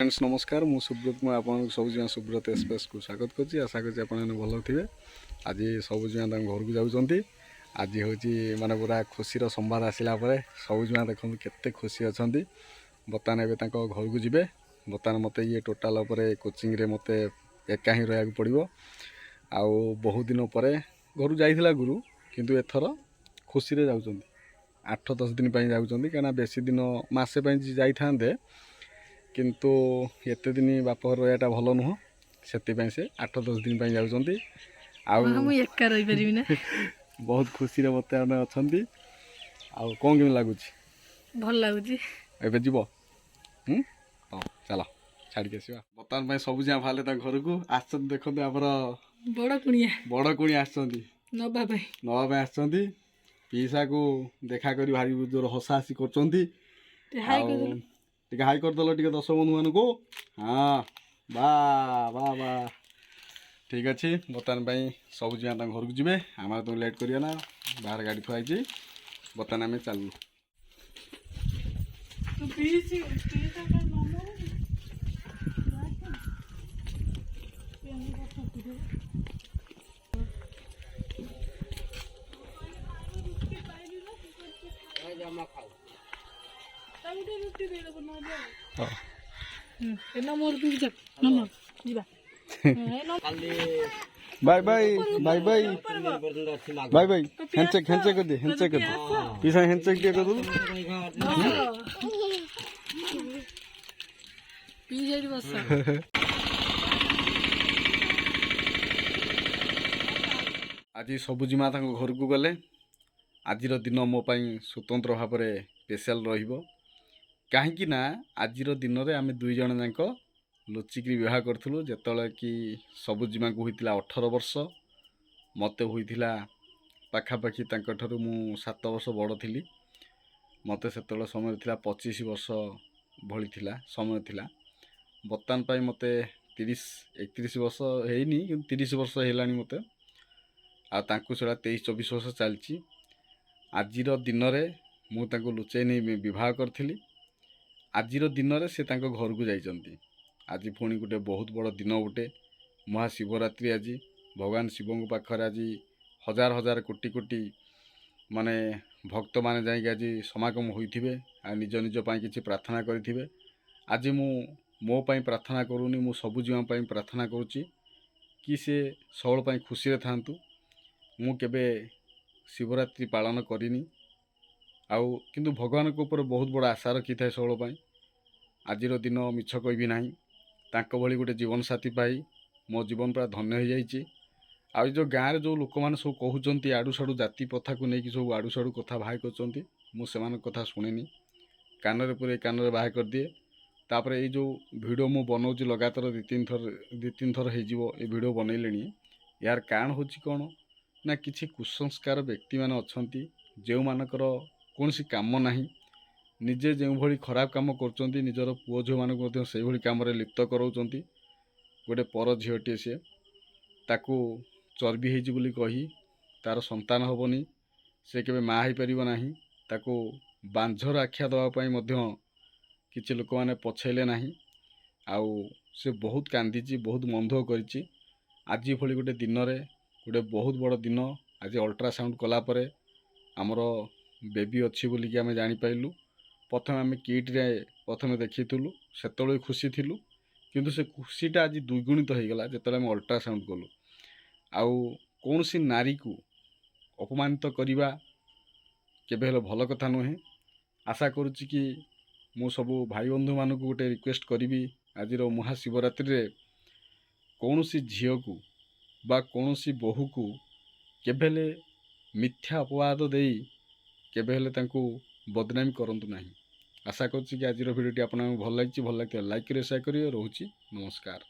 Friends नमस्कार मु सुब्रत मैं आपन सबुजिमा सुब्रत एक्सप्रेस को स्वागत करछि। आशा करछि आपन भल थे। आज सबुजिमा घर को जाऊँगी। आज हूँ माने पूरा खुशी संवाद आसला सबुजिमा देखो केते खुशी अच्छा। बर्तमान एवं घर को जीवे। बर्तमान मत ये टोटाल कोचिंग रे मत एका ही रहा पड़ो। आउ बहुत दिन पर घर जाइला गुरु किंतु एथर खुशी रे जाउछंती 8-10 दिन जाउछंती कहना बेसी दिन मासे जाइथांते किंतु एते दिन बापघर रहाटा भल नुह से 8-10 दिन जाउछंती। एका रही परिबी ना बहुत खुशी रे मते अच्छा। आउ कौन केम लगुच भल लगुच एबे जीव चल छाड़ के आसवा। बर्तमान सबुजिया भाले घर को आस देखो आमर बड़ कुणी नवा आसछंती। पीसा को देखा करी भारी जोर हसा हसी करछंती। हाई करदेल टे दर्शक बंधु मान को। हाँ वाह वाह वाह ठीक अच्छे। बर्तमान सबुजिमा घर को जीवे आम तो लेट करिया ना बाहर गाड़ी थुआई। बर्तमान आम चलू bye bye bye bye bye bye handshake handshake कर दे हैंडशेक कर दे पीछा हैंडशेक दिया कर दो आज सबुजिमा घर को गले। आज दिन मो स्वतंत्र भाव में स्पेशल रहिबो कहीं ना आज दिन में आम दुई जन जाक लुचिक विवाह करूँ। जिते कि सबुजिमा को होता 18 वर्ष मत होता पाखापाखि मु 7 वर्ष बड़ थी। मत से समय था 25 वर्ष भली थिला समय थिला। बर्तमान मत 30-31 वर्ष हैनी 30 वर्ष है मत आउ सेटा 23-24 वर्ष चलती। आज दिन में मुझे लुचाई नहीं विवाह करी। आज दिन में से घर को जाइछंती। आज पुणी गोटे बहुत बड़ दिन गोटे महाशिवरात्रि। आज भगवान शिव पाखर आज हजार हजार कोटी कोटी माने भक्त माने जाइक आज समागम होइथिबे आ निज निज पाई किछि प्रार्थना करिथिबे। आज मो पाई प्रार्थना करूनी मु सबुजिमा पाई प्रार्थना करूची कि से सबल पाई खुशी रे थांतु। मु केबे शिवरात्रि पालन करिनी आउ किंतु भगवान को ऊपर बहुत बड़ा आशा रखी थाए सबल पाई। आज दिन मिछ कहबी नाही तांको भली गोटे जीवन साथी पाई मो जीवन पूरा धन्य हो जाइए। आ जो गाँव में जो लोक मैंने सब कहते आड़ू साड़ू जाति प्रथा को लेकिन सब आड़ू साड़ू कथा बाहर कर कथा शुणेनी कान पूरे कान बाहर कर दिए। तापर ये जो वीडियो मु बनाऊँ लगातार 2-3 थर वीडियो बनइले यार कारण हूँ कौन ना किसी कुसंस्कार व्यक्ति मान अच्छा जो मानकर कौन सी काम नहीं निजे जो भली खराब काम कर निजर पुओ झील मानक से भली काम लिप्त कराउछंती। गोटे पर झीटे सी ताकू चर्बी होइछि बोली कही तार संतान हेबनी से केबे माँ हो पारिबो नाही। ताकू बांझर आख्या दवापाई मध्य किछि लोक माने पछैले नाही। आउ से बहुत कांदीची बहुत मन दुख करिछि। आज भली गोटे दिन रे गोटे बहुत बड़ दिन आज अल्ट्रासाउंड कला परे आमर बेबी अच्छी बोली कि आमे जानि पाइलु। प्रथम आम किट रे प्रथम देखीलु से खुशी थिलु किंतु से खुशीटा आज द्विगुणित हो गला जिते आम अल्ट्रासाउंड कलु। आउ कौन सी नारी को अपमानित करवा केबे हेले भल कथा नुहे। आशा करुच्ची कि मु सबू भाई बंधु मानक गोटे रिक्वेस्ट करी आज महाशिवरात्रि रे कौन सी झील को बा कौन सी बोहू को केबेले मिथ्या अपवाद दे केबेले तांको बदनामी करंतु नहीं। आशा करुच्ची कि आज वीडियोटी आपन भल लगी लाइक करिए शेयर करिए। रोची नमस्कार।